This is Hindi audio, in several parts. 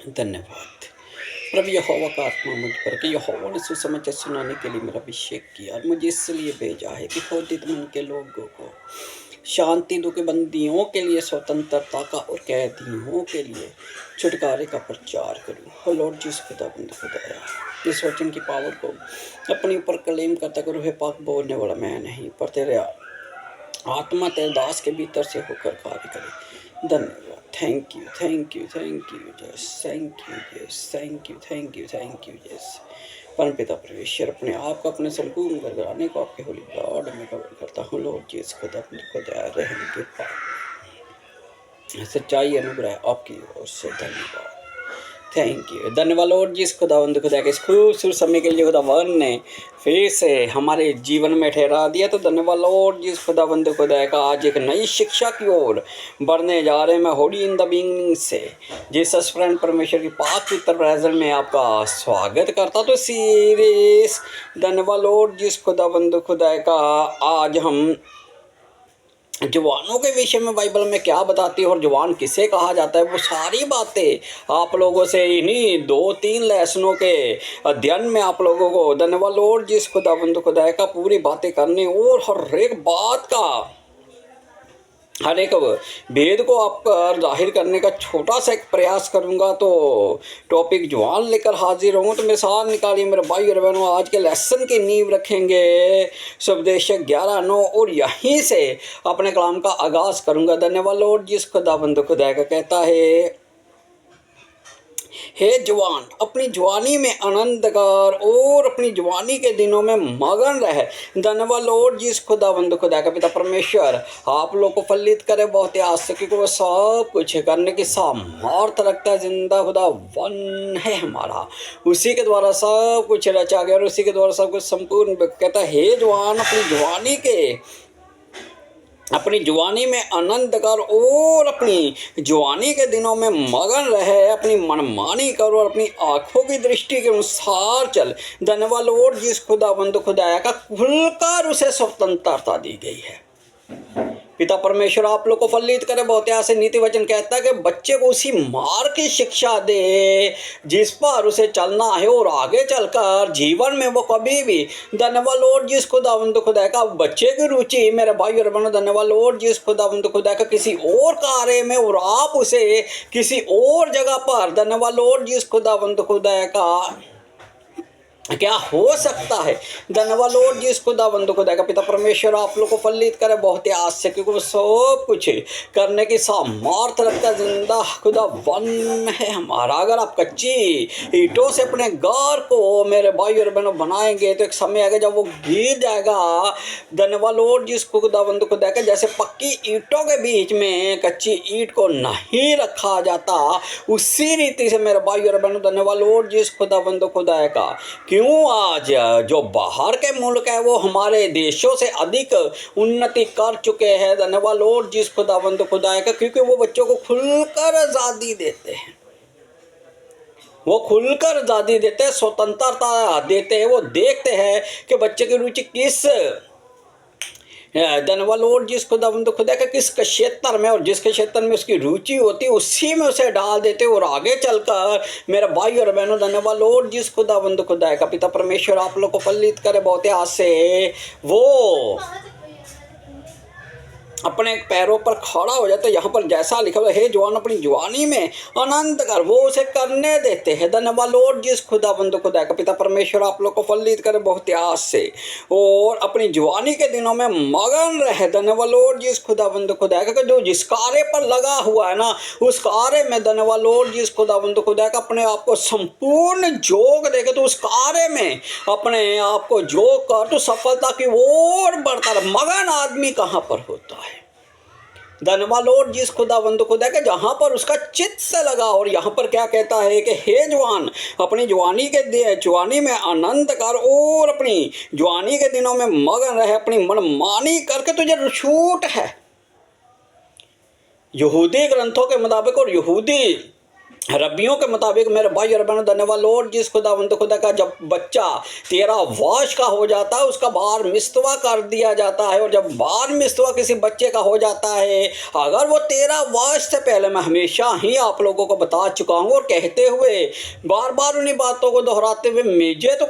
धन्यवाद प्रभु यहोवा का आत्मा मुझ पर कि यहोवा ने सुसमाचार सुनाने के लिए मेरा अभिषेक किया और मुझे इसलिए भेजा है कि क्रोधित मन के लोगों को शांति दो, के बंदियों के लिए स्वतंत्रता का और कैदियों के लिए छुटकारे का प्रचार करूं। हो लॉर्ड जिस खुदाबंद खुदाया इस वचन की पावर को अपने ऊपर क्लेम करता करो। हे पाक बोलने वाला मैं नहीं, पर तेरे आत्मा तेरे दास के भीतर से होकर कार्य करे। धन्यवाद। Thank you thank you thank you just thank you yes thank you thank you thank you yes. परमपिता परमेश्वर अपने आप को अपने संपूर्ण गड़गड़ाने को आपके होली ब्लड में कवर करता हूँ। लॉर्ड जीसस खुदा अपने को दया रहम कृपा सच्चाई अनुग्रह आपकी ओर से धन्यवाद। Thank you. धन्यवाद लॉर्ड जिस खुदावंद खुदा के इस खूबसूरत समय के लिए खुदावन ने फिर से हमारे जीवन में ठहरा दिया। तो धन्यवाद लॉर्ड जिस खुदावंद खुदा का आज एक नई शिक्षा की ओर बढ़ने जा रहे हैं। मैं होली इन द बिगिनिंग से जीसस फ्रेंड परमेश्वर की पाक पवित्र प्रेजेंस में आपका स्वागत करता। तो सीरीज धन्यवाद लॉर्ड जिस खुदावंद खुदा का आज हम जवानों के विषय में बाइबल में क्या बताती है और जवान किसे कहा जाता है, वो सारी बातें आप लोगों से इन्हीं 2-3 लेसनों के अध्ययन में आप लोगों को धन्यवाद लॉर्ड जिस खुदाबंद खुदा का पूरी बातें करने और हर एक बात का हर एक भेद को आप पर जाहिर करने का छोटा सा एक प्रयास करूंगा। तो टॉपिक जवान लेकर हाजिर हूँ। तो मिसाल निकालिए मेरे भाई और बहनों, आज के लेसन की नींव रखेंगे सुपदेशक 11:9 और यहीं से अपने कलाम का आगाज़ करूंगा। धन्यवाद लॉर्ड जिस खुदाबंद खुदा का कहता है, हे जवान अपनी जवानी में आनंद कर और अपनी जवानी के दिनों में मगन रहे। धन्यवाद लॉर्ड जिस खुदावंद खुदा का पिता परमेश्वर आप लोग को फलित करे बहुत ही आसक्ति को सब कुछ करने की सामर्थ रखता है। जिंदा खुदा वन है हमारा, उसी के द्वारा सब कुछ रचा गया और उसी के द्वारा सब कुछ संपूर्ण कहता है। हे जवान अपनी जवानी में आनंद कर और अपनी जवानी के दिनों में मगन रहे। अपनी मनमानी कर और अपनी आंखों की दृष्टि के अनुसार चल। धन्यवाद लॉर्ड जिस खुदाबंद खुदाया का खुलकर उसे स्वतंत्रता दी गई है। पिता परमेश्वर आप लोग को फलित करे बहुत से नीति वचन कहता है कि बच्चे को उसी मार्ग की शिक्षा दे जिस पर उसे चलना है और आगे चलकर जीवन में वो कभी भी धन्यवाद लॉर्ड जिस खुदावंद खुदा का बच्चे की रुचि मेरे भाई और बहनों धन्यवाद लॉर्ड जिस खुदावंद खुदा का किसी और कार्य में और आप उसे किसी और जगह पर धन्यवाद लॉर्ड जिस खुदावंद खुदा का क्या हो सकता है। धन्यवाद लॉर्ड जिस खुदाबंद खुदा का पिता परमेश्वर आप लोग को फलित करे बहुत ही आस से, क्योंकि वो सब कुछ करने की सामर्थ रखता। जिंदा खुदा वन है हमारा। अगर आप कच्ची ईंटों से अपने घर को मेरे भाई और बहनों बनाएंगे तो एक समय आएगा जब वो गिर जाएगा। धन्यवाद लॉर्ड जिस खुदाबंद खुदा का जैसे पक्की ईंटों के बीच में कच्ची ईंट को नहीं रखा जाता, उसी रीति से मेरे भाई और बहनों धन्यवाद लॉर्ड जिस खुदाबंद खुदा का क्यों आज जो बाहर के मुल्क है वो हमारे देशों से अधिक उन्नति कर चुके हैं। धन्यवाद लॉर्ड जिस खुदाबंद खुदा का, क्योंकि वो बच्चों को खुलकर आज़ादी देते हैं। वो खुलकर आज़ादी देते हैं, स्वतंत्रता देते हैं। वो देखते हैं कि बच्चे की रुचि किस धन्यवाद लॉर्ड जिस खुदाबंद खुदा का किस क्षेत्र में और जिस क्षेत्र में उसकी रुचि होती है उसी में उसे डाल देते और आगे चलकर मेरे भाई और बहनों धन्यवाद लॉर्ड जिस खुदाबंद खुदा का पिता परमेश्वर आप लोग को फलित करे बहुत ही आस से वो अपने पैरों पर खड़ा हो जाता है। यहाँ पर जैसा लिखा हुआ है, जवान अपनी जवानी में आनंद कर, वो उसे करने देते हैं। धन्यवाद लॉर्ड जिस खुदाबंद खुदा का पिता परमेश्वर आप लोग को फलित करे बहुत ही आस से और अपनी जवानी के दिनों में मगन रहे। धन्यवाद लॉर्ड जिस खुदाबंद खुदा का जो जिस कार्य पर लगा हुआ है ना, उस कार्य में धन्यवाद लॉर्ड जिस खुदाबंद खुदा का अपने आप को संपूर्ण जोग देखे तो उस कार्य में अपने आप को जोग कर तो सफलता की ओर बढ़ता रहे। मगन आदमी कहाँ पर होता है। धन्यवाद लॉर्ड जिस खुदाबंद खुदा के जहाँ पर उसका चित्त से लगा। और यहाँ पर क्या कहता है कि हे जवान अपनी जवानी में आनंद कर और अपनी जवानी के दिनों में मगन रहे। अपनी मनमानी करके तुझे छूट है। यहूदी ग्रंथों के मुताबिक और यहूदी रब्बियों के मुताबिक मेरे भाई और बहनों, धन्यवाद लॉर्ड जिस खुदावंद खुदा का जब बच्चा 13 वर्ष का हो जाता है उसका बार मिस्तवा कर दिया जाता है। और जब बार मिस्तवा किसी बच्चे का हो जाता है, अगर वो 13 वर्ष से पहले, मैं हमेशा ही आप लोगों को बता चुका हूँ और कहते हुए बार बार उन्हीं बातों को दोहराते हुए मेरा तो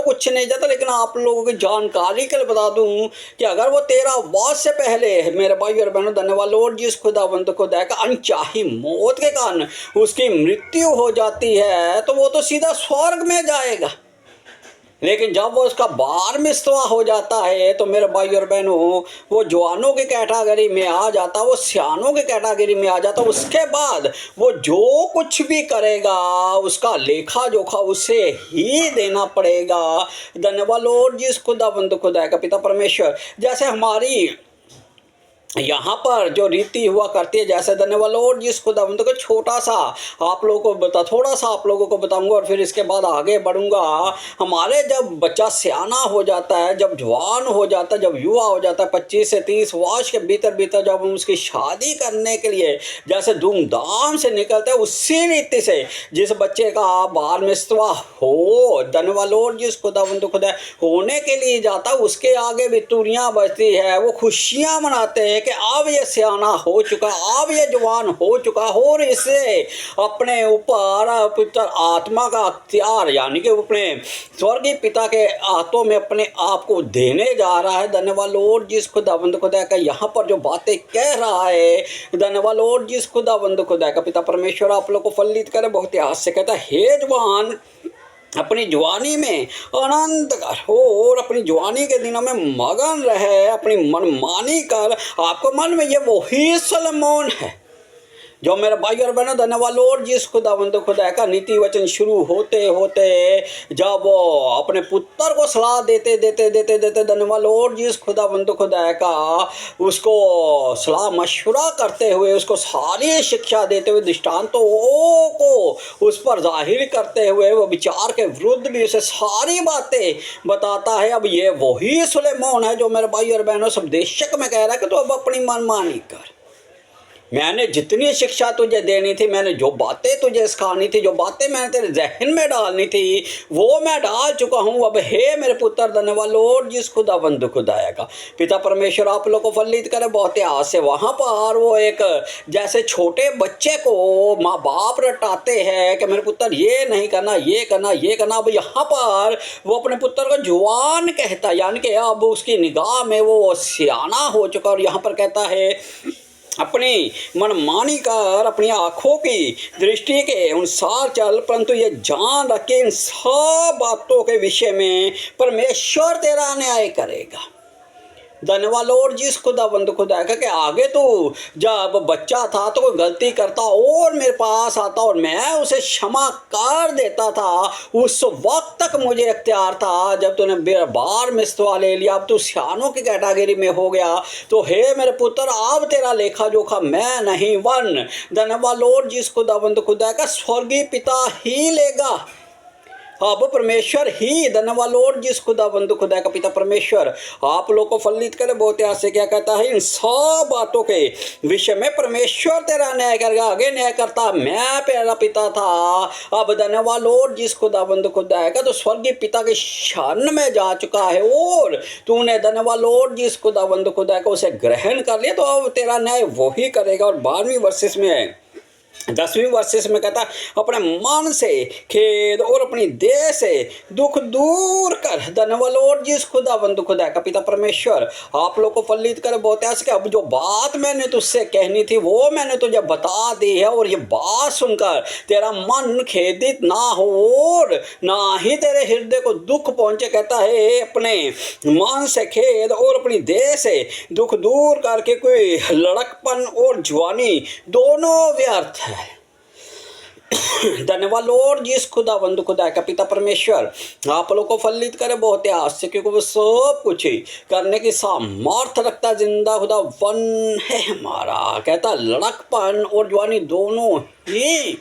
कुछ नहीं जाता, लेकिन आप लोगों की जानकारी के लिए बता दूँ कि अगर वो 13 वर्ष से पहले मेरे भाई और बहनों, धन्यवाद लॉर्ड जिस खुदावंद खुदा का अनचाही मौत के कारण उसकी मृत्यु हो जाती है, तो वो तो सीधा स्वर्ग में जाएगा। लेकिन जब वो उसका बार मिस्तवा हो जाता है तो मेरे भाई और बहनों, वो जवानों की कैटेगरी में आ जाता, वो सियानों की कैटेगरी में आ जाता। उसके बाद वो जो कुछ भी करेगा उसका लेखा जोखा उसे ही देना पड़ेगा। धन्यवाद लॉर्ड जिस खुदावंद खुदा का पिता परमेश्वर, जैसे हमारी यहाँ पर जो रीति हुआ करती है, जैसे धन्यवाद लॉर्ड जिस खुदावंद को थोड़ा सा आप लोगों को बताऊंगा और फिर इसके बाद आगे बढ़ूंगा। हमारे जब बच्चा सियाना हो जाता है, जब जवान हो जाता है, जब युवा हो जाता है, 25 से 30 वर्ष के भीतर जब हम उसकी शादी करने के लिए जैसे धूमधाम से निकलते हैं, उसी रीति से जिस बच्चे का बार मिस्तवा हो, धन्यवाद लॉर्ड जिस खुदावंद खुदा होने के लिए जाता, उसके आगे भी तुरियां बजती है, वो खुशियां मनाते हैं कि अब ये सियाना हो चुका, अब ये जवान हो चुका और इसे अपने ऊपर पवित्र आत्मा का अख्तियार यानी कि अपने स्वर्गीय पिता के हाथों में अपने आप को देने जा रहा है। धन्यवाद लॉर्ड जिस खुदावंद खुदा का यहाँ पर जो बातें कह रहा है, धन्यवाद लॉर्ड जिस खुदावंद खुदा का पिता परमेश्वर आप लोग को फलित करे। बहुत ही आज से कहता है, हे जवान अपनी जवानी में आनंद कर और अपनी जवानी के दिनों में मगन रहे, अपनी मनमानी कर। आपको मन में ये वही सलमोन है जो मेरे भाई और बहनों, धन्यवाद लॉर्ड जिस खुदावंद खुदा का नीति वचन शुरू होते होते जब वो अपने पुत्र को सलाह देते धन्यवाद लॉर्ड जिस खुदावंद खुदा का उसको सलाह मशवरा करते हुए, उसको सारी शिक्षा देते हुए, दृष्टांतों को उस पर जाहिर करते हुए, वो विचार के विरुद्ध भी उसे सारी बातें बताता है। अब ये वही सुलेमान है जो मेरे भाई और बहनों सब देशक में कह रहा है कि तो अब अपनी मनमानी कर। मैंने जितनी शिक्षा तुझे देनी थी, मैंने जो बातें तुझे सिखानी थी, जो बातें मैंने तेरे जहन में डालनी थी, वो मैं डाल चुका हूँ। अब हे मेरे पुत्र, धन्यवाद लॉर्ड जिस खुदावंद खुदाया का पिता परमेश्वर आप लोग को फलित करे। बहुत आज से वहाँ पर वो एक जैसे छोटे बच्चे को माँ बाप रटाते हैं कि मेरे पुत्र ये नहीं करना, ये करना, ये करना। अब यहाँ पर वो अपने पुत्र को जवान कहता, यानी कि अब उसकी निगाह में वो सियाना हो चुका। और यहाँ पर कहता है, अपनी मनमानी कर, अपनी आँखों की दृष्टि के अनुसार चल, परंतु ये जान रखे इन सब बातों के विषय में परमेश्वर तेरा न्याय करेगा। धन्यवाद लॉर्ड जिस खुदावंद खुदा के आगे तो जब बच्चा था तो कोई गलती करता और मेरे पास आता और मैं उसे क्षमा कर देता था, उस वक्त तक मुझे इख्तियार था। जब तूने बार मिस्तवा ले लिया, अब तू सियानों की कैटेगरी में हो गया, तो हे मेरे पुत्र अब तेरा लेखा जोखा मैं नहीं वन। धन्यवाद लॉर्ड जिस खुदावंद खुदा का स्वर्गीय पिता ही लेगा। अब परमेश्वर ही, धन्यवाद लॉर्ड जिस खुदावंद खुदा का पिता परमेश्वर आप लोग को फलित करे। बहुत यहाँ से क्या कहता है, इन सब बातों के विषय में परमेश्वर तेरा न्याय करेगा। आगे न्याय करता मैं तेरा पिता था। अब धन्यवाद लॉर्ड जिस खुदावंद खुदा का तो स्वर्गीय पिता के शरण में जा चुका है और तूने धन्यवाद लॉर्ड जिस खुदावंद खुदा का उसे ग्रहण कर लिया, तो अब तेरा न्याय वही करेगा। और 12वीं वर्सेस में 10वीं वर्सेस में कहता, अपने मन से खेद और अपनी देह से दुख दूर कर। धन्यवाद लॉर्ड जिस खुदावंद खुदा का पिता परमेश्वर आप लोग को फलित करे। बहुत ऐसे अब जो बात मैंने तुझसे कहनी थी वो मैंने तुझे बता दी है, और ये बात सुनकर तेरा मन खेदित ना हो और ना ही तेरे हृदय को दुख पहुंचे। कहता है, अपने मन से खेद और अपनी देह से दुख दूर करके कोई लड़कपन और जवानी दोनों व्यर्थ है। धन्यवाद लॉर्ड जिस खुदावंद खुदा का पिता परमेश्वर आप लोग को फलित करे। बहुत आज से, क्योंकि वो सब कुछ ही करने की सामर्थ्य रखता। जिंदा खुदा वन है हमारा। कहता लड़कपन और जवानी दोनों ही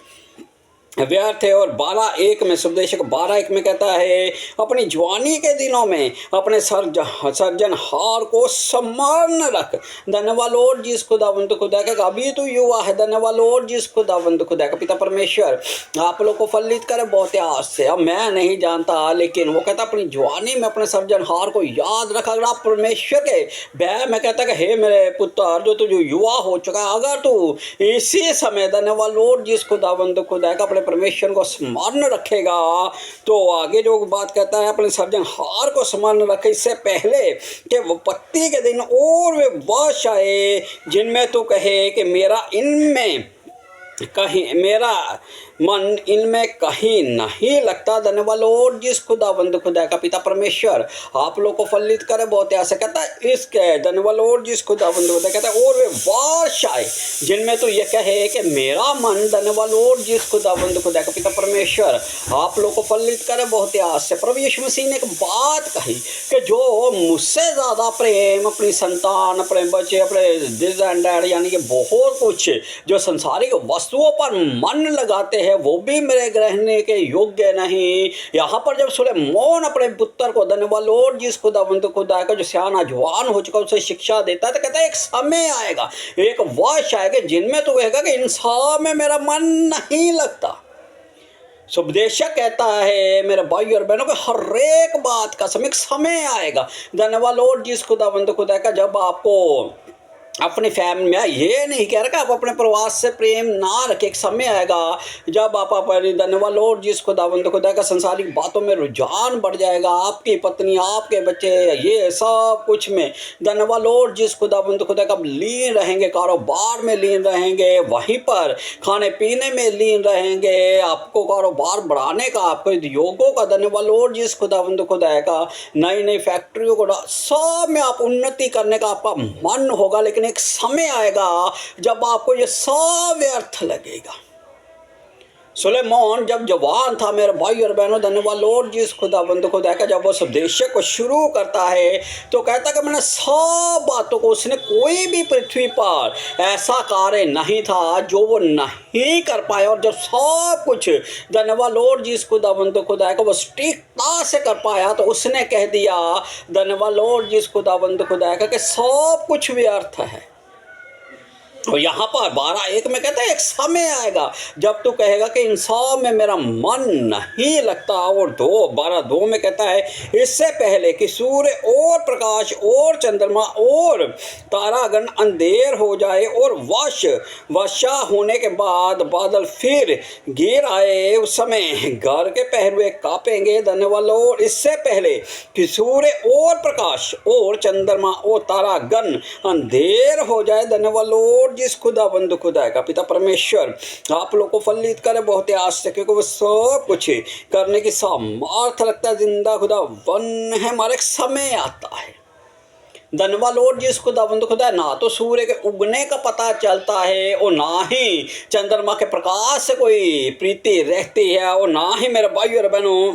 व्यर्थ है। और 12:1 में सुपदेशक 12:1 में कहता है, अपनी जवानी के दिनों में अपने सर्जनहार को स्मरण रख। धन्यवाद लॉर्ड जिस खुदावंद खुदा का, अभी तो युवा है। धन्यवाद लॉर्ड जिस खुदावंद खुदा का। पिता परमेश्वर आप लोग को फलित करे बहुत आस से। अब मैं नहीं जानता, लेकिन वो कहता अपनी जवानी में अपने सर्जनहार को याद रख। अगर आप परमेश्वर के वह मैं कहता कि हे मेरे पुत्र जो तू जो युवा हो चुका है, अगर तू इसी समय धन्यवाद लॉर्ड जिस खुदावंद खुदा का अपने परमेश्वर को स्मरण रखेगा, तो आगे जो बात कहता है अपने सर्जनहार को स्मरण रखे, इससे पहले कि विपत्ति के दिन और वे वर्ष आए जिनमें तू कहे कि मेरा इनमें कहीं मेरा मन इनमें कहीं नहीं लगता। धन्यवाद लॉर्ड जिस खुदावंद खुदा का। पिता परमेश्वर आप लोग को फलित करे बहुत ऐसा कहता है इसके। धन्यवाद लॉर्ड जिस खुदावंद खुदा कहता है और वे वर्ष आए जिनमें तो ये कहे कि मेरा मन। धन्यवाद लॉर्ड जिस खुदावंद खुदा का। पिता परमेश्वर आप लोग को फलित करे बहुत आस से। प्रभु यीशु मसीह ने एक बात कही कि जो मुझसे ज़्यादा प्रेम अपनी संतान, अपने बच्चे, अपने दिस एंड डैड यानी कि बहुत कुछ जो संसारिक वस्तुओं पर मन लगाते हैं, वो भी मेरे ग्रहण के योग्य नहीं। यहाँ पर जब सुलेमान अपने पुत्र को धन्यवाद लॉर्ड जिस खुदावंद खुदा का जो सियाना जवान हो चुका उसे शिक्षा देता है, तो कहता है एक समय आएगा, एक वर्ष आएगा जिनमें तो कहेगा कि इन सब में मेरा मन नहीं लगता। सुपदेशक कहता है मेरे भाई और बहनों को हर एक बात का समय आएगा। धन्यवाद लॉर्ड जिस खुदावंद खुदा का, जब आपको अपनी फैमिली में ये नहीं कह रहा कि आप अपने परिवार से प्रेम ना रखें। एक समय आएगा जब आप धन्यवाद लॉर्ड जिस खुदावंद खुदा का संसारिक बातों में रुझान बढ़ जाएगा। आपकी पत्नी, आपके बच्चे, ये सब कुछ में धन्यवाद लॉर्ड जिस खुदावंद खुदा का लीन रहेंगे, कारोबार में लीन रहेंगे, वहीं पर खाने पीने में लीन रहेंगे, आपको कारोबार बढ़ाने का, आपको उद्योगों का धन्यवाद लॉर्ड जिस खुदावंद खुदा का, नई नई फैक्ट्रियों को सब में आप उन्नति करने का आपका मन होगा। लेकिन एक समय आएगा जब आपको ये सब व्यर्थ लगेगा। सुलेमान जब जवान था मेरे भाई और बहनों, धन्यवाद लॉर्ड जिस खुदाबंद खुदा का, जब वो उपदेश को शुरू करता है तो कहता कि मैंने सब बातों को, उसने कोई भी पृथ्वी पर ऐसा कार्य नहीं था जो वो नहीं कर पाया। और जब सब कुछ धन्यवाद लॉर्ड जिस खुदाबंद खुदा का वो सटीकता से कर पाया, तो उसने कह दिया धन्यवाद लॉर्ड जिस खुदाबंद खुदा का कि सब कुछ व्यर्थ है। और यहाँ पर 12:1 में कहता है एक समय आएगा जब तू कहेगा कि इन सब में मेरा मन नहीं लगता। और 12:2 में कहता है इससे पहले कि सूर्य और प्रकाश और चंद्रमा और तारागण अंधेर हो जाए और वर्षा होने के बाद बादल फिर गिर आए, उस समय घर के पहरुए कांपेंगे। धन्यवाद लॉर्ड, इससे पहले कि सूर्य और प्रकाश और चंद्रमा और तारागण अंधेर हो जाए। धन्यवाद लॉर्ड जिस खुदाबंद खुदा का। पिता परमेश्वर आप लोग को फलित करे बहुत आस से, क्योंकि वो सब कुछ करने की सामर्थ रखता है। जिंदा खुदा वन है, हमारे एक समय आता है। धन्यवाद लॉर्ड जिस खुदाबंद खुदा, ना तो सूर्य के उगने का पता चलता है और ना ही चंद्रमा के प्रकाश से कोई प्रीति रहती है, और ना ही मेरे भाई और बहनों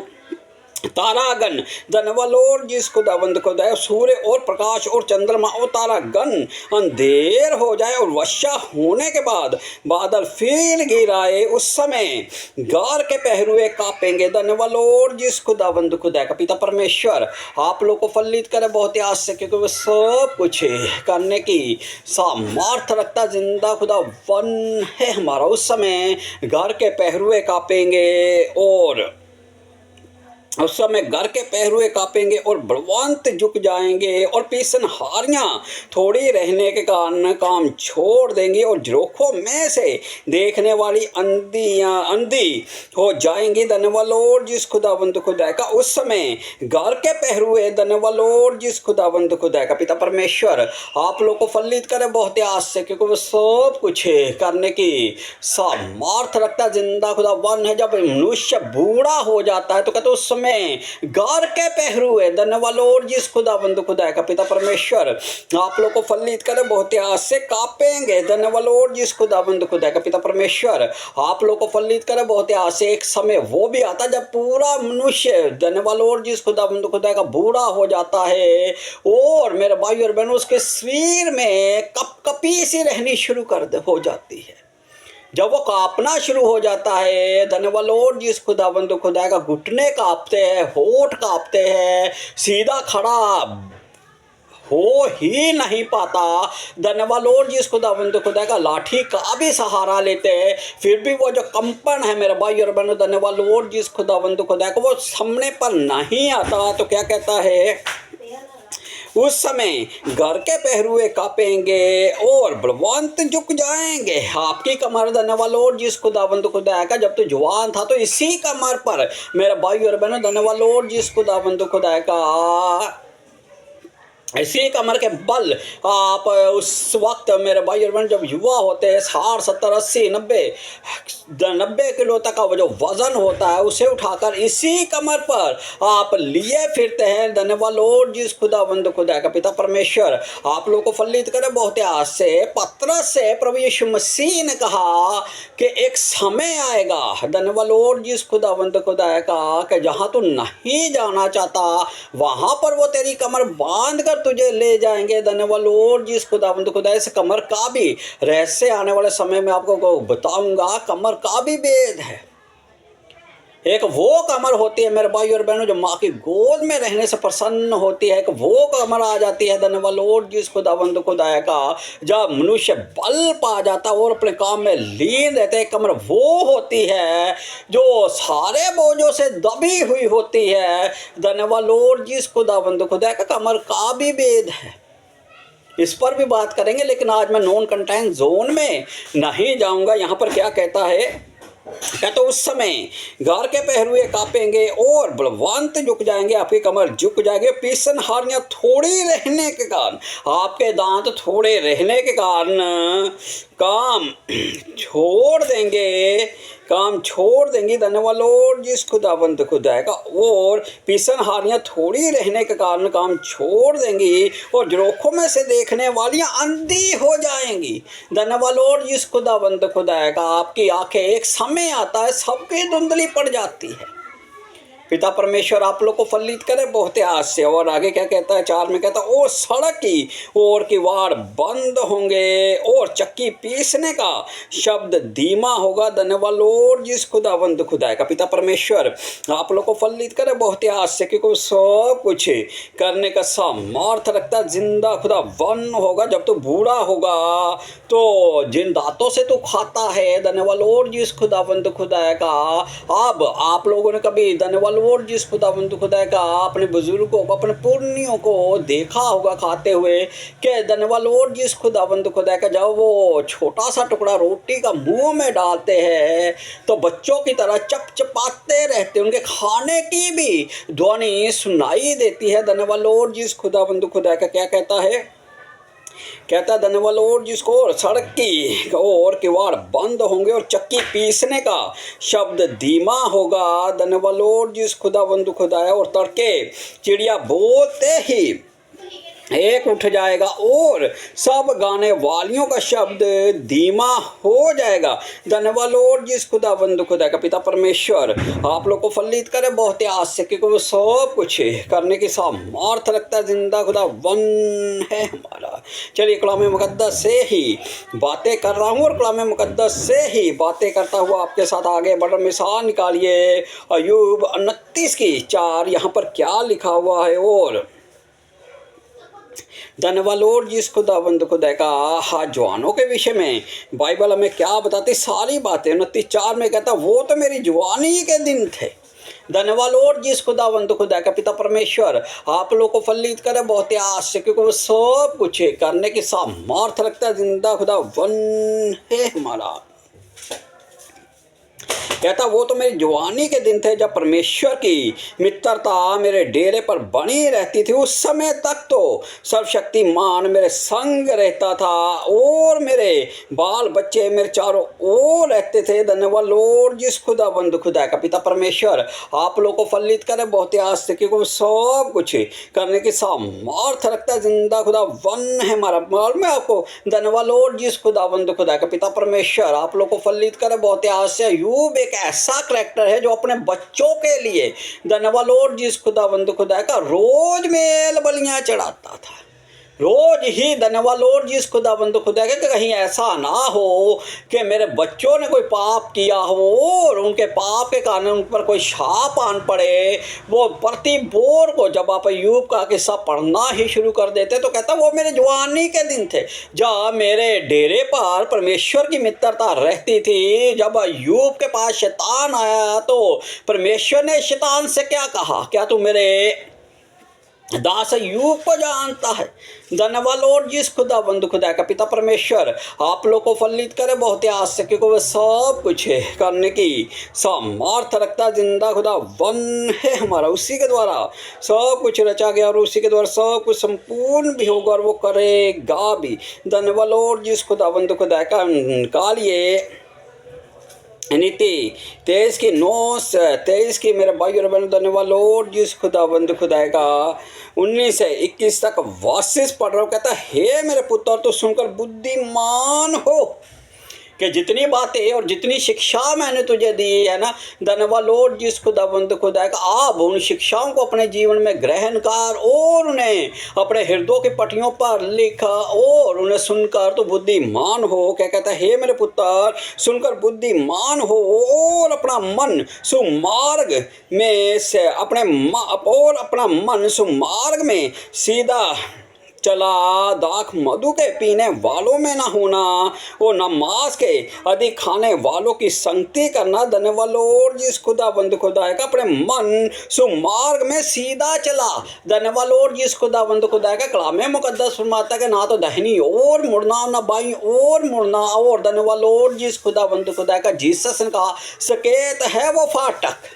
तारागण। धन्यवाद लॉर्ड जिस खुदाबंद खुदा, सूर्य और प्रकाश और चंद्रमा और तारागण अंधेर हो जाए और वर्षा होने के बाद बादल फिर गिर आए, उस समय घर के पहरुए कांपेंगे। धन्यवाद लॉर्ड जिस खुदाबंद खुदा का। पिता परमेश्वर आप लोग को फलित करे बहुत आस से, क्योंकि वो सब कुछ करने की सामर्थ रखता। जिंदा खुदा वन है हमारा। उस समय घर के पहरुए कांपेंगे और उस समय घर के पहरुए कांपेंगे और बलवंत झुक जाएंगे और पीसनहारियां थोड़ी रहने के कारण काम छोड़ देंगी और झरोखों में से देखने वाली अंधी हो जाएंगी। धन्यवाद लॉर्ड जिस खुदाबंद खुदा का। उस समय घर के पहरुए धन्यवाद लॉर्ड जिस खुदाबंद खुदा का। पिता परमेश्वर आप लोग को फलित करे बहुत आस से, क्योंकि वो सब कुछ करने की सामर्थ रखता। जिंदा खुदा वन है। जब मनुष्य बूढ़ा हो जाता है तो कहते उस समय घर के पहरुए धन्यवाद लॉर्ड जिस खुदाबंद खुदा का। पिता परमेश्वर आप लोग को फलित करे बहुत आस से कांपेंगे। धन्यवाद लॉर्ड जिस खुदाबंद खुदा का। पिता परमेश्वर आप लोग को फलित करे बहुत आस से। एक समय वो भी आता जब पूरा मनुष्य धन्यवाद लॉर्ड जिस खुदाबंद खुदा का बूढ़ा हो जाता है और मेरे भाई और बहनों उसके शरीर में कपकपी सी रहनी शुरू हो जाती है। जब वो कांपना शुरू हो जाता है, धन्यवाद लॉर्ड जी, इस खुदावंद खुदा का घुटने कांपते हैं, होठ कांपते हैं, सीधा खड़ा हो ही नहीं पाता। धन्यवाद लॉर्ड जी, इस खुदावंद खुदा का लाठी का भी सहारा लेते हैं, फिर भी वो जो कंपन है मेरे भाई और बहनों, धन्यवाद लॉर्ड जी, इस खुदावंद खुदा का वो सामने पर नहीं आता। तो क्या कहता है, उस समय घर के पहरुए कांपेंगे और बलवंत झुक जाएंगे। आपकी कमर, धन्यवाद लॉर्ड जी, इस खुदावंद खुदा का जब तो जवान था तो इसी कमर पर मेरा भाई और बहनों, धन्यवाद लॉर्ड जी, इस खुदावंद खुदा का इसी कमर के बल आप उस वक्त मेरे भाई और बहन जब युवा होते हैं, 60 70 80 90 किलो तक का वो जो वजन होता है उसे उठाकर इसी कमर पर आप लिए फिरते हैं। धन्यवाद लॉर्ड जी, खुदावंद खुदा का पिता परमेश्वर आप लोगों को फलित करे बहुत आस से। पत्रस से प्रभु यीशु मसीह ने कहा कि एक समय आएगा, धन्यवाद लॉर्ड जी, खुदावंद खुदा का, कि जहाँ तू नहीं जाना चाहता वहाँ पर वो तेरी कमर बांध कर तुझे ले जाएंगे। धन्यवाद लॉर्ड जी, खुदावंद खुदा, इस कमर का भी रहस्य आने वाले समय में आपको बताऊंगा। कमर का भी भेद है। एक वो कमर होती है मेरे भाई और बहनों जो माँ की गोद में रहने से प्रसन्न होती है। एक वो कमर आ जाती है, धन्यवाद लॉर्ड जी, खुदावंद खुदा का, जब मनुष्य बल पा जाता और अपने काम में लीन रहते हैं। कमर वो होती है जो सारे बोझों से दबी हुई होती है। धन्यवाद लॉर्ड जी, खुदावंद खुदा का कमर का भी भेद है, इस पर भी बात करेंगे, लेकिन आज मैं नॉन कंटेंट जोन में नहीं जाऊंगा। यहाँ पर क्या कहता है, कहते उस समय घर के पहरुए कांपेंगे और बलवंत झुक जाएंगे। आपकी कमर झुक जाएगी, पीसन हारनियाँ थोड़ी रहने के कारण, आपके दांत थोड़े रहने के कारण काम छोड़ देंगे, काम छोड़ देंगी। धन्यवाद लॉर्ड जी, खुदावंद खुदा का, और पीसन हारियाँ थोड़ी रहने के कारण काम छोड़ देंगी और जोखों में से देखने वालियाँ अंधी हो जाएंगी। धन्यवाद लॉर्ड जी, खुदावंद खुदा का, आपकी आंखें एक समय आता है सबकी धुंधली पड़ जाती है। पिता परमेश्वर आप लोग को फलित करे बहुत आज से। और आगे क्या कहता है, 4 में कहता है, और सड़क की ओर किवाड़ बंद होंगे और चक्की पीसने का शब्द धीमा होगा। धन्यवाद लॉर्ड जी, खुदावंद खुदा का, पिता परमेश्वर आप लोग को फलित करे बहुत आज से, क्योंकि सब कुछ करने का सामर्थ रखता। जिंदा खुदा वन होगा जब तो बूढ़ा होगा तो जिन दांतों से तो खाता है। धन्यवाद लॉर्ड जी, खुदावंद खुदा का। अब आप लोगों ने कभी धन्यवाद लॉर्ड जी, खुदावंद खुदा का, अपने बुजुर्गों को, अपने पुरनियों को देखा होगा खाते हुए कि धन्यवाद लॉर्ड जी, खुदावंद खुदा का, जब वो छोटा सा टुकड़ा रोटी का मुंह में डालते हैं तो बच्चों की तरह चपचपाते रहते, उनके खाने की भी ध्वनि सुनाई देती है। धन्यवाद लॉर्ड जी, खुदावंद खुदा का। क्या कहता है, कहता है धन्यवाद लॉर्ड जिसको, सड़क की और किवाड़ बंद होंगे और चक्की पीसने का शब्द धीमा होगा। धन्यवाद लॉर्ड जिस खुदावंद खुदा है, और तड़के चिड़िया बोलते ही एक उठ जाएगा और सब गाने वालियों का शब्द धीमा हो जाएगा। धन्यवाद लॉर्ड जिस खुदावंद खुदा का, पिता परमेश्वर आप लोग को फलित करे बहुत आज से, क्योंकि वो सब कुछ करने की सामर्थ रखता है। जिंदा खुदा वन है हमारा। चलिए कलाम मुकद्दस से ही बातें कर रहा हूँ और कलाम मुकद्दस से ही बातें करता हुआ आपके साथ आगे बढ़। मिसाल निकालिए अय्यूब 29:4, यहाँ पर क्या लिखा हुआ है। और धन्यवाद लॉर्ड जिस खुदावंद खुदा का, हाँ जवानों के विषय में बाइबल हमें क्या बताती, सारी बातें। 29:4 में कहता, वो तो मेरी जवानी के दिन थे। धन्यवाद लॉर्ड जिस खुदावंद खुदा का, पिता परमेश्वर आप लोग को फलित करे बहुत आस से, क्योंकि वो सब कुछ करने की सामर्थ रखता है। जिंदा खुदा वन है हमारा। कहता वो तो मेरी जवानी के दिन थे जब परमेश्वर की मित्रता मेरे डेरे पर बनी रहती थी। उस समय तक तो सर्वशक्तिमान मेरे संग रहता था और मेरे बाल बच्चे मेरे चारों ओर रहते थे। धन्यवाद लॉर्ड जिस खुदावंद खुदा का, पिता परमेश्वर आप लोग को फलित करे बहुत आज से, क्योंकि वो सब कुछ करने की सामर्थ रखता है। जिंदा खुदा वन है हमारा। मालूम है आपको, धन्यवाद लॉर्ड जिस खुदावंद खुदा का, पिता परमेश्वर आप लोग को फलित करे बहुत आज से। अय्यूब एक ऐसा करैक्टर है जो अपने बच्चों के लिए, धन्यवाद लॉर्ड जिस खुदावंद खुदा का, रोज मेल बलियां चढ़ाता था। रोज ही धन्यवाद लॉर्ड जी इस खुदाबंद खुदा के कहीं ऐसा ना हो कि मेरे बच्चों ने कोई पाप किया हो और उनके पाप के कारण उन पर कोई शाप आन पड़े। वो प्रति बोर को जब आप अय्यूब का किस्सा पढ़ना ही शुरू कर देते तो कहता वो मेरे जवानी के दिन थे जब मेरे डेरे पर परमेश्वर की मित्रता रहती थी। जब अय्यूब के पास शैतान आया तो परमेश्वर ने शैतान से क्या कहा, क्या तू मेरे दास अय्यूब को जानता है। धन्यवाद लॉर्ड जी खुदा बंद खुदा का पिता परमेश्वर आप लोग को फलित करे बहुत आस से, क्योंकि वह सब कुछ करने की सामर्थ रखता जिंदा खुदा वन है हमारा, उसी के द्वारा सब कुछ रचा गया और उसी के द्वारा सब कुछ संपूर्ण भी होगा और वो करेगा भी। धन्यवाद लॉर्ड जी खुदा बंद खुदा का निकालिए नीति 23 की मेरे भाई और बहन धन्यवाद लॉर्ड जी खुदाबंद खुदा का 19 से 21 तक वासिस पढ़ रहा हूँ। कहता हे मेरे पुत्र तो सुनकर बुद्धिमान हो कि जितनी बातें और जितनी शिक्षा मैंने तुझे दी है ना, धन्यवाद लॉर्ड जी खुदाबंद खुदा का आप उन शिक्षाओं को अपने जीवन में ग्रहण कर और उन्हें अपने हृदय की पटियों पर लिखा और उन्हें सुनकर तो बुद्धिमान हो। क्या कहता है हे मेरे पुत्र सुनकर बुद्धिमान हो और अपना मन सुमार्ग में से अपना मन सुमार्ग में सीधा चला। दाख मधु के पीने वालों में ना होना और न मांस के अधिक खाने वालों की संगति करना। धन्यवाद लॉर्ड जी खुदाबंद खुदा का अपने मन सुमार्ग में सीधा चला। धन्यवाद लॉर्ड जी खुदाबंद खुदा का कलाम मुकद्दस फरमाता है ना तो दाहिनी ओर मुड़ना ना बाईं ओर मुड़ना। और धन्यवाद लॉर्ड जी खुदाबंद खुदा का जीसस ने कहा सकेत है वो फाटक।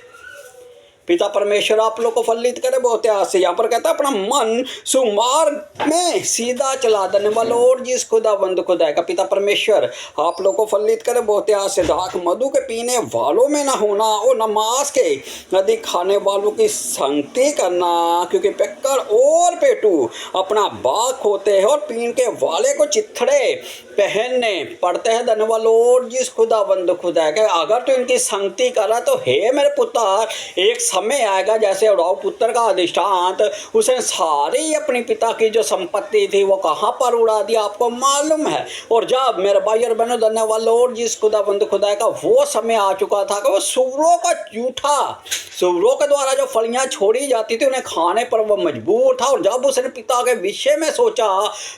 पिता परमेश्वर आप लोग को फलित करे बहुत आस से। यहाँ पर कहता है अपना मन सुमार्ग में सीधा चला। धन्यवाद लॉर्ड जी खुदाबंद खुदा का पिता परमेश्वर आप लोग को फलित करे बहुत आस से। दाख मधु के पीने वालों में ना होना और न मांस के अधिक खाने वालों की संगति करना, क्योंकि पेक्कर और पेटू अपना बाग होते हैं और पीने वाले को चिथड़े पहनने पड़ते हैं। धन्यवाद लॉर्ड जी खुदाबंद खुदा का अगर तो इनकी संगति करा तो हे मेरे पुत्र एक समय आएगा जैसे उड़ाऊ पुत्र का अधिष्ठांत उसने सारी अपनी पिता की जो संपत्ति थी वो कहाँ पर उड़ा दिया आपको मालूम है। और जब मेरे भाई और बहनों धन्यवाद लॉर्ड जी खुदाबंद खुदा का वो समय आ चुका था कि वो सुअरों का जूठा सुअरों के द्वारा जो फलियां छोड़ी जाती थी उन्हें खाने पर वो मजबूर था। और जब उसने पिता के विषय में सोचा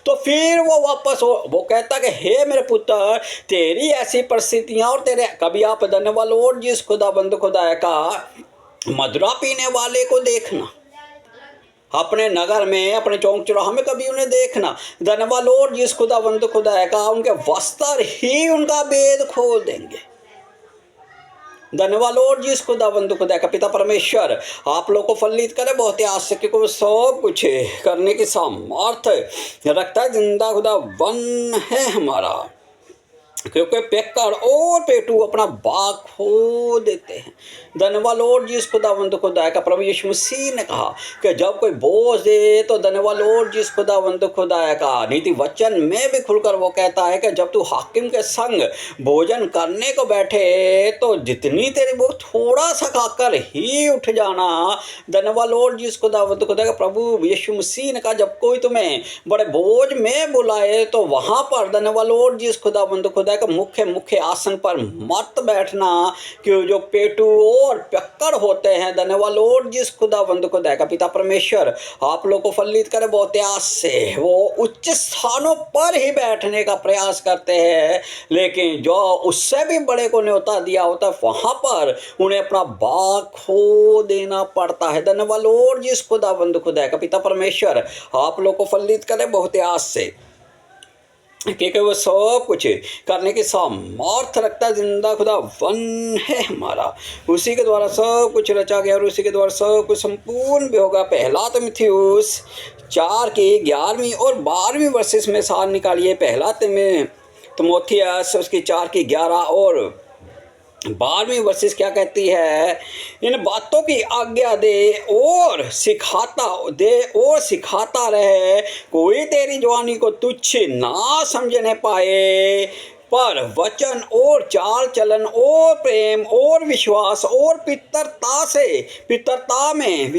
तो फिर वो वापस वो कहता कि हे मेरे पुत्र तेरी ऐसी परिस्थितियां और तेरे कभी आप धन्यवाद लॉर्ड जी खुदाबंद खुदा का मदरा पीने वाले को देखना अपने नगर में अपने चौक चौराहे में कभी उन्हें देखना। धन्यवाद लॉर्ड जी खुदाबंद खुदा का उनके वस्त्र ही उनका भेद खोल देंगे। धन्यवाद लॉर्ड जी खुदाबंद खुदा का पिता परमेश्वर आप लोग को फलित करे बहुत ही आस को वो सब कुछ करने की सामर्थ रखता है जिंदा खुदा वन है हमारा, क्योंकि पेक्कर और पेटू अपना बाग खो देते हैं। धन्यवाद लॉर्ड जी खुदावंद खुदा का प्रभु यीशु मसीह ने कहा कि जब कोई बोझ दे तो धन्यवाद लॉर्ड जी खुदावंद खुदा का नीति वचन में भी खुलकर वो कहता है कि जब तू हाकिम के संग भोजन करने को बैठे तो जितनी तेरी भूख थोड़ा सा खाकर ही उठ जाना। धन्यवाद लॉर्ड जी खुदावंद खुदा का प्रभु यीशु मसीह ने कहा जब कोई तुम्हें बड़े बोझ में बुलाए तो वहाँ पर धन्यवाद लॉर्ड जी खुदावंद खुदा का मुख्य आसन पर मत बैठना, कि जो पेटू और पेक्कर होते हैं। धन्यवाद लॉर्ड जी खुदावंद खुदा का पिता परमेश्वर आप लोग को फलित करे बहुत आस से। वो उच्च स्थानों पर ही बैठने का प्रयास करते हैं, लेकिन जो उससे भी बड़े को न्योता दिया होता है वहां पर उन्हें अपना बाग खो देना पड़ता है। धन्यवाद लॉर्ड जी खुदावंद खुदा का पिता परमेश्वर आप लोग को फलित करे बहुत आस से, क्योंकि वो सब कुछ करने की सामर्थ रखता है जिंदा खुदा वन है हमारा, उसी के द्वारा सब कुछ रचा गया और उसी के द्वारा सब कुछ संपूर्ण भी होगा। पहला तीमुथियुस 4 की 11वीं और 12वीं वर्सेस में सार निकालिए। पहला तीमुथियुस उसकी 4 की 11 और 12वीं वर्सेस क्या कहती है, इन बातों की आज्ञा दे और सिखाता रहे, कोई तेरी जवानी को तुच्छ ना समझने पाए, पर वचन और चाल चलन और प्रेम और विश्वास और पितरता में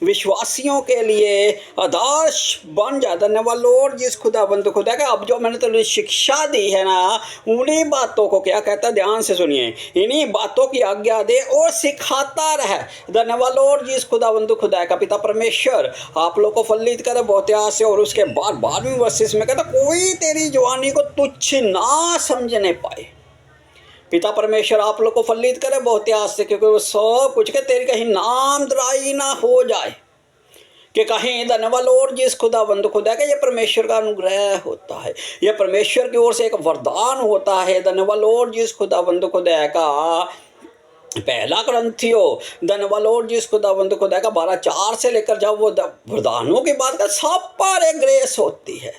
विश्वासियों के लिए आदर्श बन जा। धन्यवाद लॉर्ड जिस खुदाबंद खुदा का। अब जो मैंने तुझे शिक्षा दी है ना, उन्हीं बातों को क्या कहता है, ध्यान से सुनिए, इन्हीं बातों की आज्ञा दे और सिखाता रहे। धन्यवाद लॉर्ड जिस खुदाबंद खुदा का। पिता परमेश्वर आप लोग को फलित करे बहुत आस से। और उसके बाद 12वीं वर्षिस में कहता, कोई तेरी जवानी को तुच्छ ना समझने पाए। पिता परमेश्वर आप लोग को फलित करे बहुत आस से, क्योंकि वो सब कुछ के तेरी कहीं नामधराई ना हो जाए, कि कहीं धन्यवाद लॉर्ड जिस खुदाबंद खुदा का। ये परमेश्वर का अनुग्रह होता है, ये परमेश्वर की ओर से एक वरदान होता है। धन्यवाद लॉर्ड जिस खुदाबंद खुदा का। पहला ग्रंथियों धन्यवाद लॉर्ड जिस खुदाबंद खुदा का 12:4 से लेकर जब वो वरदानों की बात कर, सब पर एक ग्रेस होती है।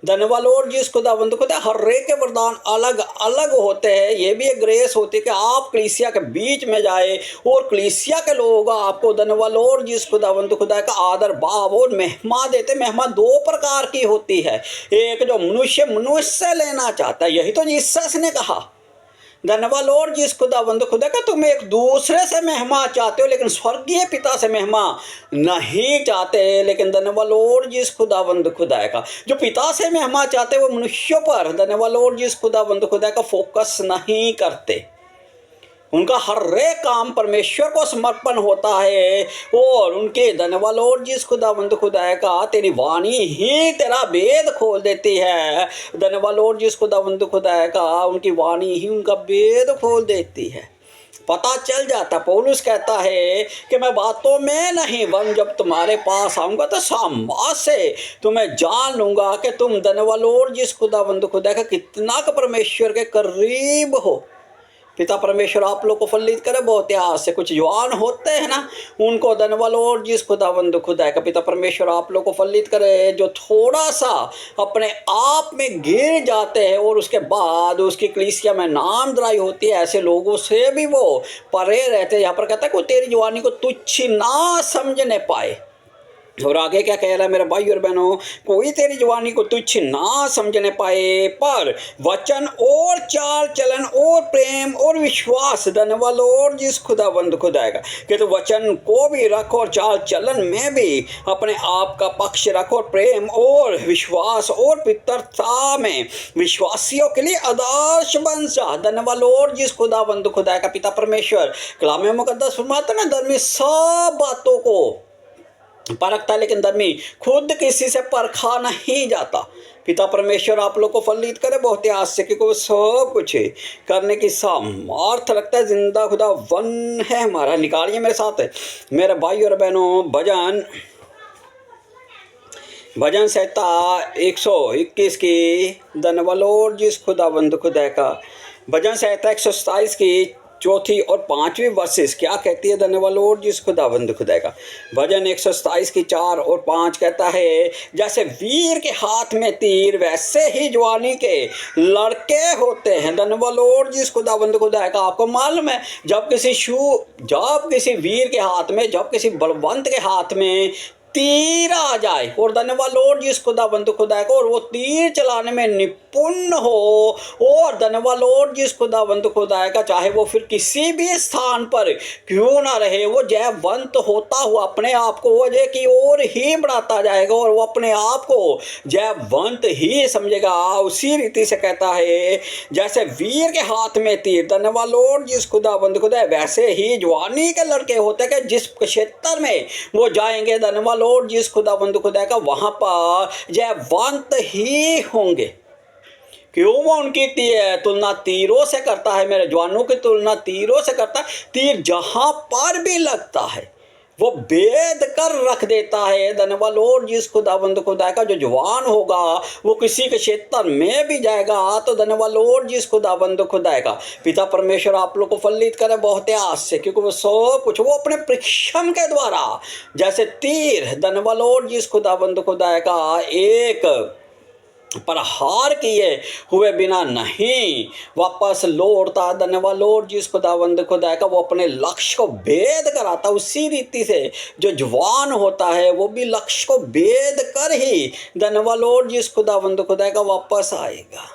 धन्यवाद लॉर्ड जिस खुदाबंद खुदा। हर एक के वरदान अलग अलग होते हैं। ये भी एक ग्रेस होती है कि आप कलीसिया के बीच में जाए और कलीसिया के लोग आपको धन्यवाद लॉर्ड जिस खुदाबंद खुदा का आदर भाव और मेहमा देते। मेहमा 2 प्रकार की होती है, एक जो मनुष्य लेना चाहता है, यही तो यीशु ने कहा। धन्यवाद लॉर्ड जिस खुदाबंद खुदा का। तुम एक दूसरे से मेहमा चाहते हो, लेकिन स्वर्गीय पिता से मेहमा नहीं चाहते। लेकिन धन्यवाद लॉर्ड जिस खुदाबंद खुदा का, जो पिता से मेहमा चाहते वो मनुष्यों पर धन्यवाद लॉर्ड जिस खुदाबंद खुदा का फोकस नहीं करते। उनका हर एक काम परमेश्वर को समर्पण होता है। और उनके धन्यवाद लॉर्ड जिस खुदाबंद खुदा का, तेरी वाणी ही तेरा भेद खोल देती है। धन्यवाद लॉर्ड जिस खुदाबंद खुदा का, उनकी वाणी ही उनका भेद खोल देती है। पता चल जाता। पौलुस कहता है कि मैं बातों में नहीं वन, जब तुम्हारे पास आऊँगा तो सामने से तुम्हें जान लूँगा कि तुम धन्यवाद लॉर्ड जिस खुदाबंद खुदा का कितना का परमेश्वर के करीब हो। पिता परमेश्वर आप लोग को फलित करे बहुत आस से। कुछ जवान होते हैं ना, उनको धन्यवाद लॉर्ड जिस खुदाबंद खुदा का। पिता परमेश्वर आप लोग को फलित करे, जो थोड़ा सा अपने आप में गिर जाते हैं और उसके बाद उसकी कलीसिया में नामधराई होती है, ऐसे लोगों से भी वो परे रहते हैं। यहाँ पर कहता है कोई तेरी जवानी को तुच्छ ना समझने पाए। और आगे क्या कह रहा है मेरे भाई और बहनों, कोई तेरी जवानी को तुच्छ ना समझने पाए, पर वचन और चाल चलन और प्रेम और विश्वास धन्यवाद लॉर्ड जिस खुदाबंद खुदा का, कि तो वचन को भी रखो और चाल चलन में भी अपने आप का पक्ष रखो, और प्रेम और विश्वास और पितरता में विश्वासियों के लिए आदर्श बन जा। धन्यवाद लॉर्ड जिस खुदाबंद खुदा का। पिता परमेश्वर कलाम मुकद्दस फरमाता है, धर्मी सब बातों को परखता, लेकिन धर्मी खुद किसी से परखा नहीं जाता। पिता परमेश्वर आप लोग को फलित करे बहुत आस से, क्योंकि वो सब कुछ करने की सामर्थ रखता है। जिंदा खुदा वन है हमारा। निकालिए मेरे साथ मेरे भाई और बहनों, भजन संहिता 121 की धन्यवाद लॉर्ड जिस खुदाबंद खुदा का। भजन संहिता 127 की 4 और 5वीं वर्सेस क्या कहती है, धन्यवाद लॉर्ड जिस खुदाबंद खुदा का। भजन 127 की 4 और 5 कहता है, जैसे वीर के हाथ में तीर वैसे ही जवानी के लड़के होते हैं। धन्यवाद लॉर्ड जिस खुदाबंद खुदा का। आपको मालूम है, जब किसी वीर के हाथ में, जब किसी बलवंत के हाथ में तीर आ जाए, और धन्यवाद लॉर्ड जिस खुदाबंद खुदा को, और वो तीर चलाने में निपुण हो, और धन्यवाद लॉर्ड जिस खुदाबंद खुदा का, चाहे वो फिर किसी भी स्थान पर क्यों ना रहे, वो जयवंत होता हुआ अपने आप को वजह की ओर ही बढ़ाता जाएगा, और वो अपने आप को जयवंत ही समझेगा। उसी रीति से कहता है, जैसे वीर के हाथ में तीर, धन्यवाद लॉर्ड जिस खुदाबंद खुदा, वैसे ही जवानी के लड़के होते हैं कि जिस क्षेत्र में वो जाएंगे, धन्यवाद लॉर्ड जिस खुदाबंद खुदा का, वहां पर जयवंत ही होंगे। क्यों वो उनकी तुलना तीरों से करता है, मेरे जवानों की तुलना तीरों से करता है। तीर जहां पर भी लगता है वो भेद कर रख देता है। धन्यवाद लॉर्ड जिस खुदाबंद खुदा का। जो जवान होगा वो किसी के क्षेत्र में भी जाएगा, तो धन्यवाद लॉर्ड जिस खुदाबंद खुदा का। पिता परमेश्वर आप लोग को फलित करे बहुत आस से, क्योंकि वो सब कुछ वो अपने परिश्रम के द्वारा, जैसे तीर धन्यवाद लॉर्ड जिस खुदाबंद खुदा का, एक प्रहार किए हुए बिना नहीं वापस लौटता। धन्यवाद लॉर्ड जिस खुदाबंद खुदा का, वो अपने लक्ष्य को भेद कराता। उसी रीति से जो जवान होता है वो भी लक्ष्य को भेद कर ही धन्यवाद लॉर्ड जिस खुदाबंद खुदा का वापस आएगा।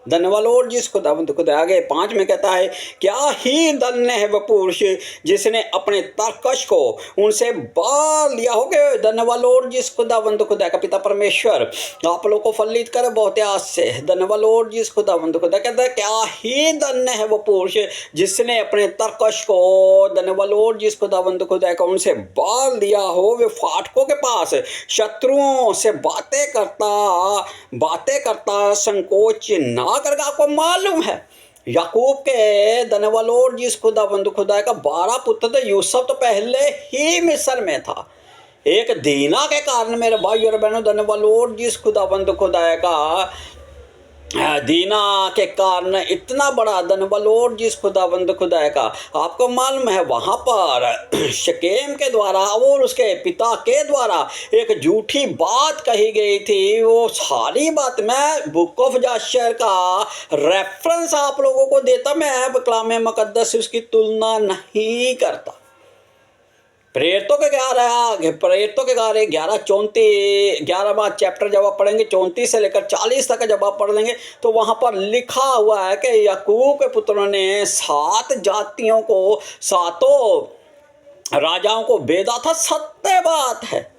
धन्यवाद लॉर्ड जिस खुदावंद खुदा। आगे 5 में कहता है, क्या ही धन्य है वह पुरुष जिसने अपने तरकश को उनसे बाल लिया हो गए। धन्यवाद लॉर्ड जिस खुदावंद खुदा का पिता परमेश्वर आप लोगों को फलित करे बहुत आस से। धन्यवाद लॉर्ड जिस खुदावंद खुदा। कहता है, क्या ही धन्य है वह पुरुष जिसने अपने तरकश को, धन्यवाद लॉर्ड जिस खुदावंद खुदा का, उनसे बाल लिया हो। वे फाटकों के पास शत्रुओं से बातें करता संकोच ना करके। आपको मालूम है याकूब के, धन्यवाद लॉर्ड जिस खुदावंद खुदा का 12 पुत्र थे। यूसुफ तो पहले ही मिस्र में था। एक दीना के कारण मेरे भाई और बहनों, धन्यवाद लॉर्ड जिस खुदावंद खुदा का, दीना के कारण इतना बड़ा, धन्यवाद लॉर्ड जिस खुदावंद खुदा का, आपको मालूम है वहाँ पर शकेम के द्वारा और उसके पिता के द्वारा एक झूठी बात कही गई थी। वो सारी बात मैं बुक ऑफ जाशर का रेफरेंस आप लोगों को देता, मैं कलाम मुकद्दस से उसकी तुलना नहीं करता। प्रेरितों के 11वां चैप्टर जब आप पढ़ेंगे 34 से लेकर 40 तक जब आप पढ़ लेंगे तो वहाँ पर लिखा हुआ है कि याकूब के पुत्रों ने 7 जातियों को, 7 राजाओं को भेदा था। सत्य बात है।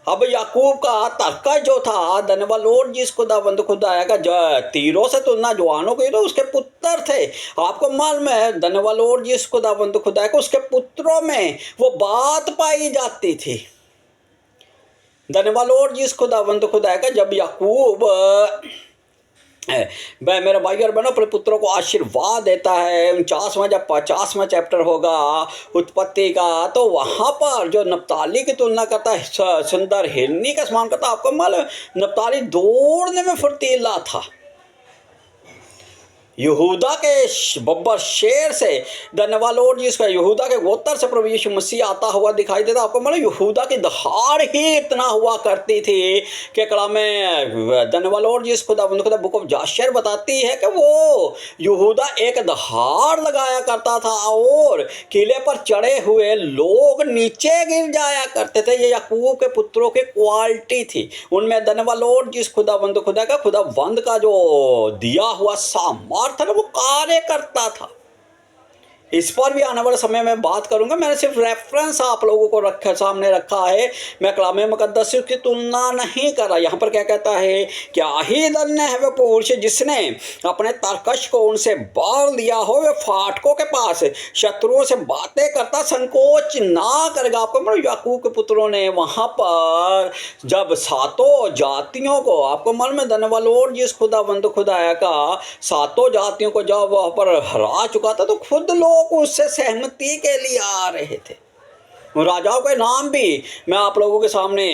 अब याकूब का तर्का जो था, धन्यवाद लॉर्ड जिस खुदावंद खुदा का, तीरों से तुलना जवानों की, तो उसके पुत्र थे। आपको मालूम है धन्यवाद लॉर्ड जिस खुदावंद खुदा का, उसके पुत्रों में वो बात पाई जाती थी। धन्यवाद लॉर्ड जिस खुदावंद खुदा का, जब याकूब वह मेरा भाई और बहनों अपने पुत्रों को आशीर्वाद देता है, 49वां जब 50वां चैप्टर होगा उत्पत्ति का, तो वहाँ पर जो नप्ताली की तुलना करता है सुंदर हिरनी का समान करता। आपको मालूम नप्ताली दौड़ने में फुर्तीला था। यहूदा के बब्बर शेर से, धन्यवाद लॉर्ड जिसका, यहूदा के गोत्र से प्रभु यीशु मसीह आता हुआ दिखाई देता। आपको मालूम यहूदा की दहाड़ ही इतना हुआ करती थी कि कला में, धन्यवाद लॉर्ड जिस खुदा बुक ऑफ जाशर बताती है कि वो यहूदा एक दहाड़ लगाया करता था और किले पर चढ़े हुए लोग नीचे गिर जाया करते थे। ये याकूब के पुत्रों की क्वालिटी थी। उनमें धन्यवाद लॉर्ड जिस खुदावंद का जो दिया हुआ सामर्थ्य था वो कार्य करता था। इस पर भी आने वाले समय में बात करूंगा। मैंने सिर्फ रेफरेंस आप लोगों को सामने रखा है, मैं कलाम मुकद्दस से उसकी तुलना नहीं कर रहा। यहाँ पर क्या कहता है, क्या ही धन्य है वह पुरुष जिसने अपने तरकश को उनसे बाल दिया हो। वे फाटकों के पास शत्रुओं से बातें करता संकोच ना करेगा। आपको याकूब के पुत्रों ने वहाँ पर जब 7 जातियों को, आपको मालूम है धन्यवाद लॉर्ड जिस खुदावंद खुदाया का, 7 जातियों को जब वहाँ पर हरा चुका था तो खुद लोग उससे सहमति के लिए आ रहे थे। राजाओं के नाम भी मैं आप लोगों के सामने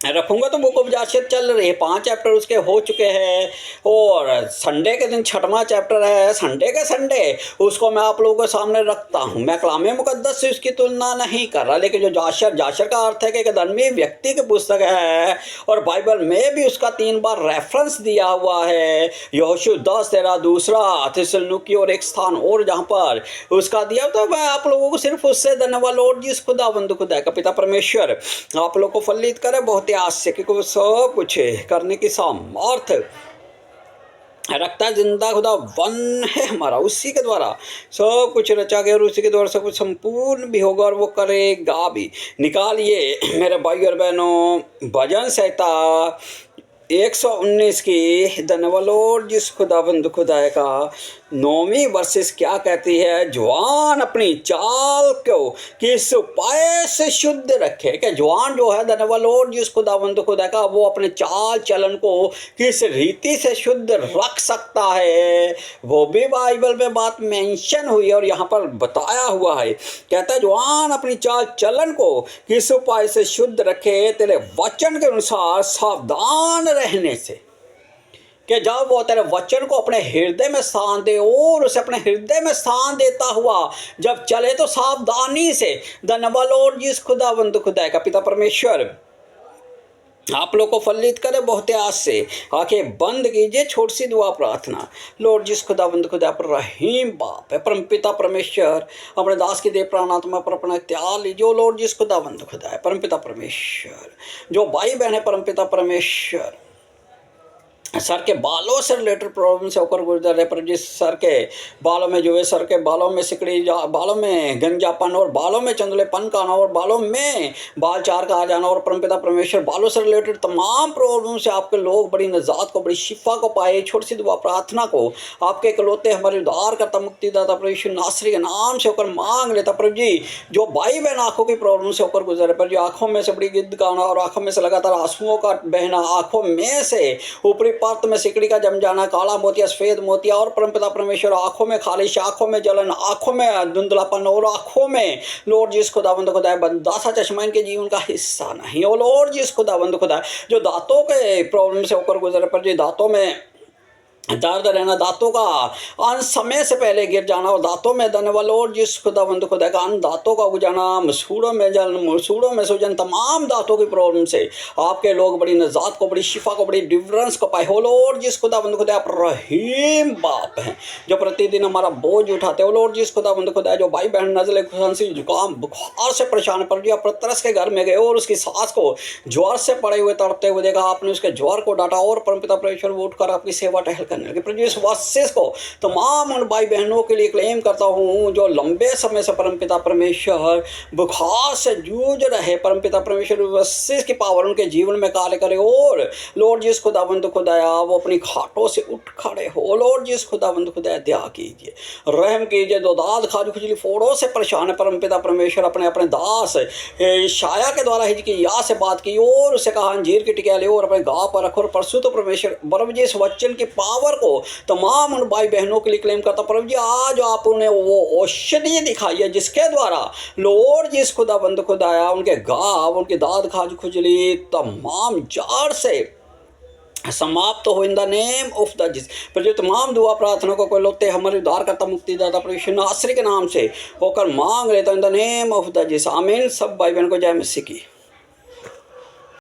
रखूंगा। तो बुक ऑफ जाशर चल रही है, 5 चैप्टर उसके हो चुके हैं और संडे के दिन 6वां चैप्टर है। संडे के संडे उसको मैं आप लोगों के सामने रखता हूं। मैं कलाम मुकद्दस से उसकी तुलना नहीं कर रहा, लेकिन जो जाशर का अर्थ है कि एक धर्मी व्यक्ति की पुस्तक है और बाइबल में भी उसका 3 बार रेफरेंस दिया हुआ है। यहोशू 10:13, दूसरा थिस्सलुनीकी और एक स्थान और जहाँ पर उसका दिया। तो मैं आप लोगों को सिर्फ उससे धन्यवाद लॉर्ड जिस खुदावंद खुदा का पिता परमेश्वर आप लोग को फलित करे बहुत आस से, क्योंकि वो सब कुछ करने की सामर्थ्य रखता है। जिंदा खुदा वन है हमारा, उसी के द्वारा सब कुछ रचा गया और उसी के द्वारा सब कुछ संपूर्ण भी होगा और वो करेगा भी। निकालिए मेरे भाई और बहनों भजन संहिता 119 की, धन्यवाद लॉर्ड जिस खुदाबंद खुदाए का 9वीं वर्सेस क्या कहती है, जवान अपनी चाल को किस उपाय से शुद्ध रखे। कि जवान जो है धन्यवाद लॉर्ड जिस खुदाबंद खुदा का, वो अपने चाल चलन को किस रीति से शुद्ध रख सकता है, वो भी बाइबल में बात मेंशन हुई है और यहाँ पर बताया हुआ है। कहता है जवान अपनी चाल चलन को किस उपाय से शुद्ध रखे, तेरे वचन के अनुसार सावधान रहने से। कि जब वो तेरे वचन को अपने हृदय में स्थान दे और उसे अपने हृदय में स्थान देता हुआ जब चले तो सावधानी से। धन्यवाद लॉर्ड जिस खुदावंद खुदा का पिता परमेश्वर आप लोग को फलित करे बहुत आस से। आंखें बंद कीजिए, छोटी सी दुआ प्रार्थना। लॉर्ड जिस खुदावंद खुदा पर रहीम बाप है, परम पिता परमेश्वर अपने दास की देव प्राणात्मा पर अपना त्याग लीजिए। लॉर्ड जिस खुदावंद खुदा है परम पिता परमेश्वर, जो भाई बहन है परम पिता परमेश्वर सर के बालों से रिलेटेड प्रॉब्लम से होकर गुजर रहे, पर जिस सर के बालों में जो है, सर के बालों में सिकड़ी, बालों में गंजापन और बालों में चंदुलेपन का आना और बालों में बाल चार का आ जाना और परमपिता परमेश्वर बालों से रिलेटेड तमाम प्रॉब्लम से आपके लोग बड़ी निजात को, बड़ी शिफा को पाए। छोटी सी दुआ प्रार्थना को आपके इकलौते हमारे उद्धार करता मुक्तिदाता प्रभु यीशु नासरी के नाम से होकर मांग लेता। प्रभु जी जो भाई बहन आंखों की प्रॉब्लम से होकर गुजरे, पर जो आंखों में से बड़ी गिद्ध का आना और आंखों में से लगातार आंसुओं का बहना, आंखों में से ऊपरी परत में सिकड़ी का जम जाना, काला मोतिया, सफेद मोतिया और परमपिता परमेश्वर आंखों में खालिश, आंखों में जलन, आंखों में धुंधलापन और आंखों में लॉर्ड जिस खुदावंद खुदा बंदासा चश्मा इनके जीवन का हिस्सा नहीं हो। लॉर्ड जिस खुदावंद खुदा जो दांतों के प्रॉब्लम से होकर गुजरे, पर जो दांतों में दर्द रहना, दांतों का अन समय से पहले गिर जाना और दांतों में दर्द वाला और जिस खुदावंद खुदा का अन दांतों का उग जाना, मसूड़ों में जल, मसूड़ों में सूजन, तमाम दांतों की प्रॉब्लम से आपके लोग बड़ी नजात को, बड़ी शिफा को, बड़ी डिलीवरेंस को पाए हो। लॉर्ड जिस खुदावंद खुदा आप रहीम बाप हैं जो प्रतिदिन हमारा बोझ उठाते हो। लॉर्ड जिस खुदावंद खुदा जो भाई बहन नजले, खांसी, जुकाम, बुखार से परेशान पर दिया, तरस के घर में गए और उसकी सास को ज्वर से पड़े हुए तड़पते हुए देखा, आपने उसके ज्वर को डांटा और परमपिता परमेश्वर वो उठकर आपकी सेवा टहल करने लगे। प्रभु इस वास्ते को तमाम उन भाई बहनों के लिए क्लेम करता हूँ जो लंबे समय से परमपिता परमेश्वर बुखार से जूझ रहे। परमपिता परमेश्वर वास्ते की पावर उनके जीवन में कार्य करे और लॉर्ड जिस खुदावंद खुदाया वो अपनी खाटों से उठ खड़े हो। लॉर्ड जिस खुदावंद खुदाया दया कीजिए, रहम कीजिए। दो दाद खाज खुजली फोड़ों से परेशान है, परमपिता परमेश्वर अपने अपने दास शाया के द्वारा हिजकिय्याह से बात की और उसे कहा अंजीर की टिकिया ले और अपने गाँव पर रखो और परसुत परमेश्वर बरब जी इस वचन की पावर को तमाम उन भाई बहनों के लिए क्लेम करता। प्रभु जी आज आप उन्हें वो औषधि दिखाई है जिसके द्वारा लॉर्ड जिस खुदाबंद खुदाया उनके घाव, उनकी दाद खाज खुजली तमाम जड़ से समाप्त हो in the name of the जिस। पर जो तमाम दुआ प्रार्थना को लोते हमारे उद्धार करता मुक्तिदाता प्रभु यीशु नासरी के नाम से होकर मांग लेता in the name of the जिस। आमीन। सब भाई बहन को जय मसीह की।